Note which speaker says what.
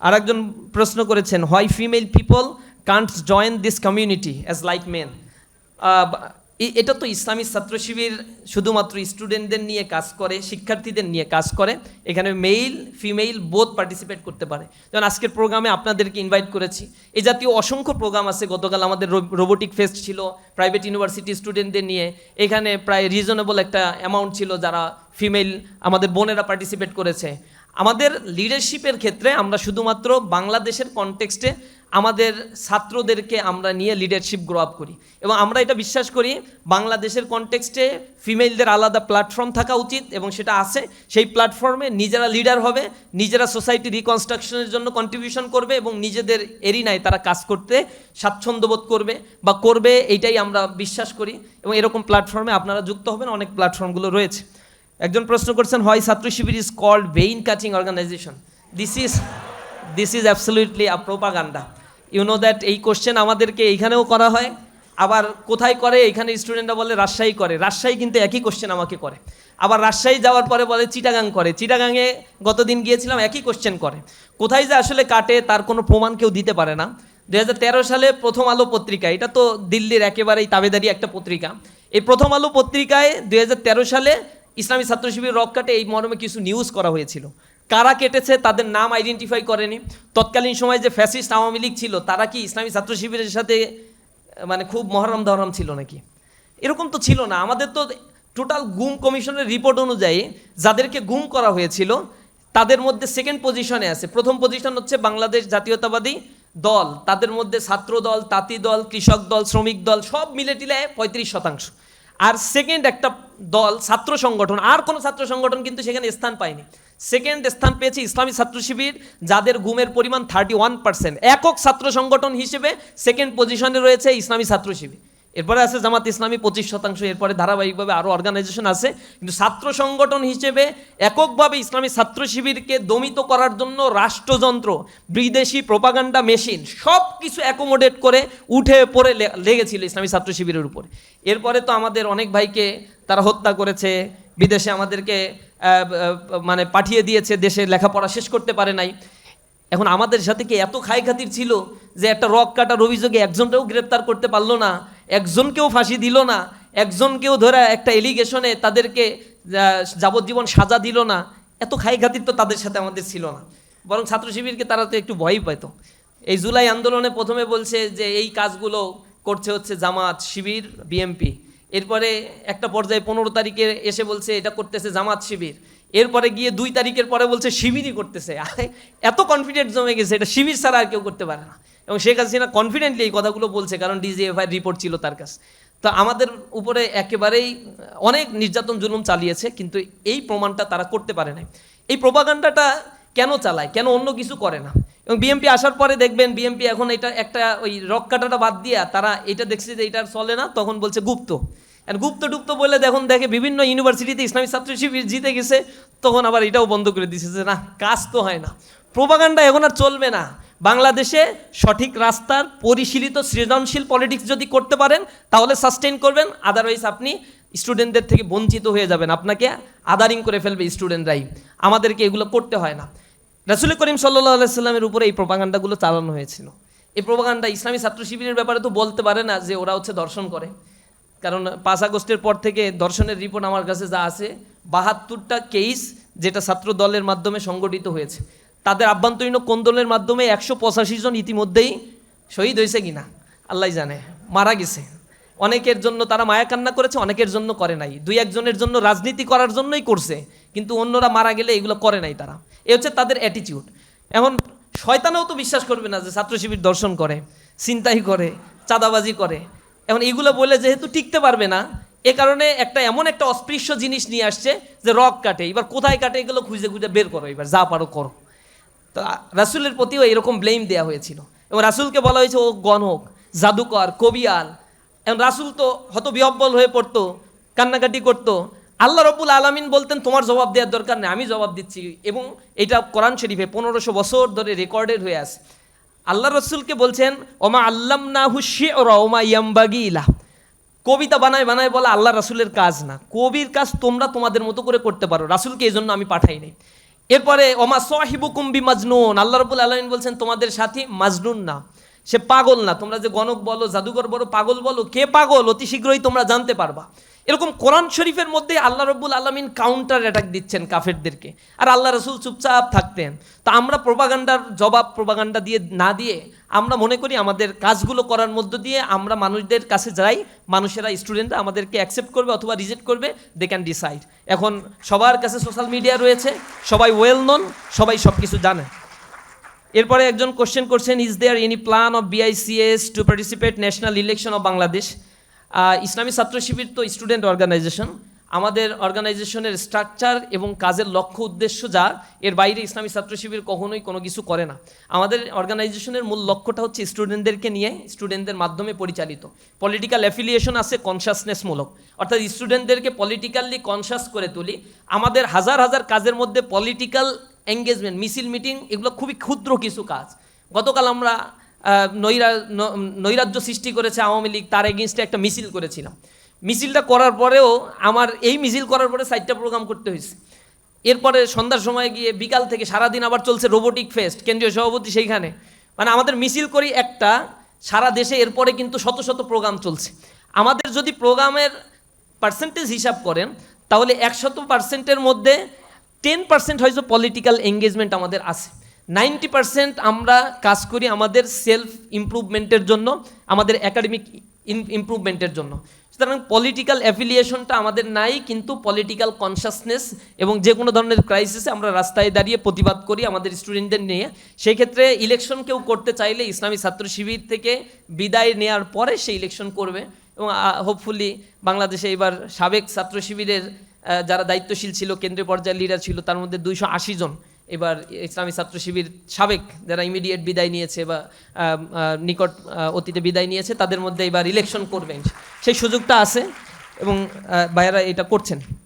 Speaker 1: আরেকজন প্রশ্ন করেছেন, why female people can't join this community as like men. এটা তো ইসলামী ছাত্র শিবির শুধুমাত্র স্টুডেন্টদের নিয়ে কাজ করে, শিক্ষার্থীদের নিয়ে কাজ করে। এখানে মেল ফিমেল বোথ পার্টিসিপেট করতে পারে। যেমন আজকের প্রোগ্রামে আপনাদেরকে ইনভাইট করেছি। এই জাতীয় অসংখ্য প্রোগ্রাম আছে। গতকাল আমাদের রোবোটিক ফেস্ট ছিল প্রাইভেট ইউনিভার্সিটি স্টুডেন্টদের নিয়ে। এখানে প্রায় রিজনেবল একটা অ্যামাউন্ট ছিল যারা ফিমেল আমাদের বোনেরা পার্টিসিপেট করেছে। আমাদের লিডারশিপের ক্ষেত্রে আমরা শুধুমাত্র বাংলাদেশের কনটেক্সটে আমাদের ছাত্রদেরকে আমরা নিয়ে লিডারশিপ গ্রো আপ করি, এবং আমরা এটা বিশ্বাস করি বাংলাদেশের কনটেক্সটে ফিমেলদের আলাদা প্ল্যাটফর্ম থাকা উচিত, এবং সেটা আছে। সেই প্ল্যাটফর্মে নিজেরা লিডার হবে, নিজেরা সোসাইটি রিকনস্ট্রাকশনের জন্য কন্ট্রিবিউশন করবে, এবং নিজেদের এরিনায় তারা কাজ করতে স্বাচ্ছন্দ্যবোধ করবে বা করবে, এইটাই আমরা বিশ্বাস করি। এবং এরকম প্ল্যাটফর্মে আপনারা যুক্ত হবেন, অনেক প্ল্যাটফর্মগুলো রয়েছে। একজন প্রশ্ন করছেন, why Chhatra Shibir is called vein cutting organisation. This is absolutely a propaganda. You know that এই কোশ্চেন আমাদেরকে এইখানেও করা হয়, আবার কোথায় করে, এইখানে স্টুডেন্টরা বলে রাজশাহী করে। রাজশাহী কিন্তু একই কোশ্চেন আমাকে করে। আবার রাজশাহী যাওয়ার পরে বলে চিটাগাং করে। চিটাগাংয়ে গতদিন গিয়েছিলাম, একই কোশ্চেন করে। কোথায় যে আসলে কাটে তার কোনো প্রমাণ কেউ দিতে পারে না। 2013 সালে প্রথম আলো পত্রিকা, এটা তো দিল্লির একেবারেই তাবেদারি একটা পত্রিকা। এই প্রথম আলো পত্রিকায় 2013 সালে ইসলামী ছাত্র শিবির রক কাটে এই মর্মে কিছু নিউজ করা হয়েছিল। কারা কেটেছে তাদের নাম আইডেন্টিফাই করেনি। তৎকালীন সময় যে ফ্যাসিস্ট আওয়ামী লীগ ছিল তারা কি ইসলামী ছাত্র শিবিরের সাথে মানে খুব মহরম দহরম ছিল নাকি? এরকম তো ছিল না। আমাদের তো টোটাল গুম কমিশনের রিপোর্ট অনুযায়ী যাদেরকে গুম করা হয়েছিল তাদের মধ্যে সেকেন্ড পজিশনে আছে। প্রথম পজিশন হচ্ছে বাংলাদেশ জাতীয়তাবাদী দল, তাদের মধ্যে ছাত্র দল, তাঁতি দল, কৃষক দল, শ্রমিক দল সব মিলে টিলে 35%। আর সেকেন্ড একটা দল ছাত্র সংগঠন, আর কোনো ছাত্র সংগঠন কিন্তু সেখানে স্থান পায়নি। সেকেন্ড স্থান পেয়েছে ইসলামী ছাত্র শিবির, যাদের গুমের পরিমাণ 31%। একক ছাত্র সংগঠন হিসেবে সেকেন্ড পজিশনে রয়েছে ইসলামী ছাত্র শিবির। এরপরে আছে জামাত ইসলামী 25%। এরপরে ধারাবাহিকভাবে আরও অর্গানাইজেশন আছে, কিন্তু ছাত্র সংগঠন হিসেবে এককভাবে ইসলামী ছাত্র শিবিরকে দমিত করার জন্য রাষ্ট্রযন্ত্র, বিদেশি প্রোপাগান্ডা মেশিন সব কিছু অ্যাকোমোডেট করে উঠে পড়ে লেগেছিল ইসলামী ছাত্র শিবিরের উপরে। এরপরে তো আমাদের অনেক ভাইকে তারা হত্যা করেছে, বিদেশে আমাদেরকে মানে পাঠিয়ে দিয়েছে, দেশে লেখাপড়া শেষ করতে পারে নাই। এখন আমাদের সাথে কি এত খাই খাতির ছিল যে একটা রক কাটার অভিযোগে একজনকেও গ্রেপ্তার করতে পারলো না, একজনকেও ফাঁসি দিল না, একজনকেও ধরে একটা এলিগেশনে তাদেরকে যাবজ্জীবন সাজা দিল না? এত খাই খাতির তো তাদের সাথে আমাদের ছিল না। বরং ছাত্র শিবিরকে তারা তো একটু ভয়ই পাইতো। এই জুলাই আন্দোলনে প্রথমে বলছে যে এই কাজগুলো করছে হচ্ছে জামাত শিবির বিএমপি। এরপরে একটা পর্যায়ে 15 তারিখে এসে বলছে এটা করতেছে জামাত শিবির। এরপরে গিয়ে 2 তারিখের পরে বলছে শিবিরই করতেছে। এত কনফিডেন্ট জমে গেছে, এটা শিবির ছাড়া আর কেউ করতে পারে না। এবং শেখ হাসিনা কনফিডেন্টলি এই কথাগুলো বলছে, কারণ ডিজিএফআই রিপোর্ট ছিল তার কাছে। তো আমাদের উপরে একেবারেই অনেক নির্যাতন জুলুম চালিয়েছে, কিন্তু এই প্রমাণটা তারা করতে পারে না। এই প্রোপাগান্ডাটা কেন চালায়, কেন অন্য কিছু করে না? এবং বিএমপি আসার পরে দেখবেন বিএমপি এখন এটা একটা ওই রক কাটাটা বাদ দিয়া তারা এটা দেখছে যে এটা চলে না, তখন বলছে গুপ্ত। আর গুপ্ত টুপ্ত বলে দেখুন দেখে বিভিন্ন ইউনিভার্সিটিতে ইসলামী ছাত্র শিবির জিতে গেছে, তখন আবার এটাও বন্ধ করে দিচ্ছে যে না, কাজ তো হয় না। প্রোপাগান্ডা এখন আর চলবে না। বাংলাদেশে সঠিক রাস্তার পরিশীলিত সৃজনশীল পলিটিক্স যদি করতে পারেন তাহলে সাস্টেইন করবেন, আদারওয়াইজ আপনি স্টুডেন্টদের থেকে বঞ্চিত হয়ে যাবেন, আপনাকে আদারিং করে ফেলবে স্টুডেন্টরাই। আমাদেরকে এগুলো করতে হয় না। রাসূল করিম সাল্লাল্লাহু আলাইহি সাল্লামের উপরে এই প্রোপাগান্ডাগুলো চালানো হয়েছিল। এই প্রোপাগান্ডা ইসলামী ছাত্র শিবিরের ব্যাপারে তো বলতে পারে না যে ওরা হচ্ছে দর্শন করে, কারণ 5 আগস্টের পর থেকে দর্শনের রিপোর্ট আমার কাছে যা আছে 72টা কেস যেটা ছাত্র দলের মাধ্যমে সংগঠিত হয়েছে। তাদের আভ্যন্তরীণ কোন্দলের মাধ্যমে 185 জন ইতিমধ্যেই শহীদ হয়েছে কিনা আল্লাহ জানে, মারা গেছে। অনেকের জন্য তারা মায়া কান্না করেছে, অনেকের জন্য করে নাই। 2-1 জনের জন্য রাজনীতি করার জন্যই করছে, কিন্তু অন্যরা মারা গেলে এগুলো করে নাই তারা। এ হচ্ছে তাদের অ্যাটিটিউড। এখন শয়তানেও তো বিশ্বাস করবে না যে ছাত্র শিবির দর্শন করে, ছিনতাই করে, চাঁদাবাজি করে। এখন এইগুলো বলে যেহেতু টিকতে পারবে না, এ কারণে এমন একটা অস্পৃশ্য জিনিস নিয়ে আসছে যে রক কাটে। এবার কোথায় কাটে এগুলো খুঁজে খুঁজে বের করো, এবার যা পারো করো। তো রাসূলের প্রতিও এরকম ব্লেম দেওয়া হয়েছিল, এবং রাসূলকে বলা হয়েছে ও গণক, জাদুকর, কবিয়াল। এবং রাসূল তো হতবিহ্বল হয়ে পড়তো, কান্নাকাটি করতো। আল্লাহ রাব্বুল আলামিন বলতেন তোমার জবাব দেওয়ার দরকার নেই, আমি জবাব দিচ্ছি। এবং এটা কোরআন শরীফে 1500 বছর ধরে রেকর্ডেড হয়ে আছে। আল্লাহ রসুলকে বলছেন ওমা আল্লামনাহু শি'রা ওমা ইয়ামবাগি লাহ। কবিতা বানায় বানায় বলা আল্লাহ রাসূলের কাজ না, কবির কাজ তোমরা তোমাদের মতো করে করতে পারো, রাসূলকে এই জন্য আমি পাঠাই নাই। এরপরে ওমা সাহিবুকুম বিমাজনুন, আল্লাহ রাব্বুল আলামিন বলছেন তোমাদের সাথী মাজনুন না, সে পাগল না। তোমরা যে গণক বলো, জাদুঘর বলো, পাগল বলো, কে পাগল অতি শীঘ্রই তোমরা জানতে পারবা। এরকম কোরআন শরীফের মধ্যে আল্লাহ রাব্বুল আলামিন কাউন্টার অ্যাটাক দিচ্ছেন কাফেরদেরকে, আর আল্লাহ রাসূল চুপচাপ থাকতেন। তা আমরা প্রোপাগান্ডার জবাব প্রোপাগান্ডা দিয়ে না দিয়ে আমরা মনে করি আমাদের কাজগুলো করার মধ্য দিয়ে আমরা মানুষদের কাছে যাই, মানুষেরা স্টুডেন্টরা আমাদেরকে অ্যাকসেপ্ট করবে অথবা রিজেক্ট করবে, দে ক্যান ডিসাইড। এখন সবার কাছে সোশ্যাল মিডিয়া রয়েছে, সবাই ওয়েল নন, সবাই সব কিছু জানে। এরপরে একজন কোশ্চেন করছেন, is there any plan of BICS to participate national election of Bangladesh? Islami Chhatra শিবির তো স্টুডেন্ট অর্গানাইজেশন, আমাদের অর্গানাইজেশনের স্ট্রাকচার এবং কাজের লক্ষ্য উদ্দেশ্য যা, এর বাইরে ইসলামী ছাত্র শিবির কখনোই কোনো কিছু করে না। আমাদের অর্গানাইজেশনের মূল লক্ষ্যটা হচ্ছে স্টুডেন্টদেরকে নিয়ে, স্টুডেন্টদের মাধ্যমে পরিচালিত। পলিটিক্যাল অ্যাফিলিয়েশন আছে কনসাসনেসমূলক, অর্থাৎ স্টুডেন্টদেরকে পলিটিক্যালি কনসাস করে তুলি। আমাদের হাজার হাজার কাজের মধ্যে পলিটিক্যাল এঙ্গেজমেন্ট, মিছিল, মিটিং, এগুলো খুবই ক্ষুদ্র কিছু কাজ। গতকাল আমরা নৈরাজ্য সৃষ্টি করেছে আওয়ামী লীগ, তার এগেনস্টে একটা মিছিল করেছিলাম। মিছিলটা করার পরেও আমার এই মিছিল করার পরে 4টা প্রোগ্রাম করতে হয়েছে। এরপরে সন্ধ্যার সময় গিয়ে বিকাল থেকে সারাদিন আবার চলছে রোবোটিক ফেস্ট, কেন্দ্রীয় সভাপতি সেইখানে। মানে আমাদের মিছিল করি একটা, সারা দেশে এরপরে কিন্তু শত শত প্রোগ্রাম চলছে। আমাদের যদি প্রোগ্রামের পার্সেন্টেজ হিসাব করেন তাহলে 100%-এর মধ্যে 10% হয়তো পলিটিক্যাল এঙ্গেজমেন্ট আমাদের আছে। 90% আমরা কাজ করি আমাদের সেলফ ইমপ্রুভমেন্টের জন্য, আমাদের একাডেমিক ইমপ্রুভমেন্টের জন্য। সুতরাং পলিটিক্যাল অ্যাফিলিয়েশনটা আমাদের নাই, কিন্তু পলিটিক্যাল কনসাসনেস এবং যে কোনো ধরনের ক্রাইসিসে আমরা রাস্তায় দাঁড়িয়ে প্রতিবাদ করি আমাদের স্টুডেন্টদের নিয়ে। সেই ক্ষেত্রে ইলেকশন কেউ করতে চাইলে ইসলামী ছাত্র শিবির থেকে বিদায় নেওয়ার পরে সে ইলেকশন করবে। এবং হোপফুলি বাংলাদেশে এবার সাবেক ছাত্র শিবিরের যারা দায়িত্বশীল ছিল, কেন্দ্রীয় পর্যায়ের লিডার ছিল, তার মধ্যে 280 জন এবার ইসলামী ছাত্র শিবির সাবেক যারা ইমিডিয়েট বিদায় নিয়েছে বা নিকট অতীতে বিদায় নিয়েছে, তাদের মধ্যে এবার ইলেকশন করবেন, সেই সুযোগটা আছে এবং ভাইয়েরা এটা করছেন।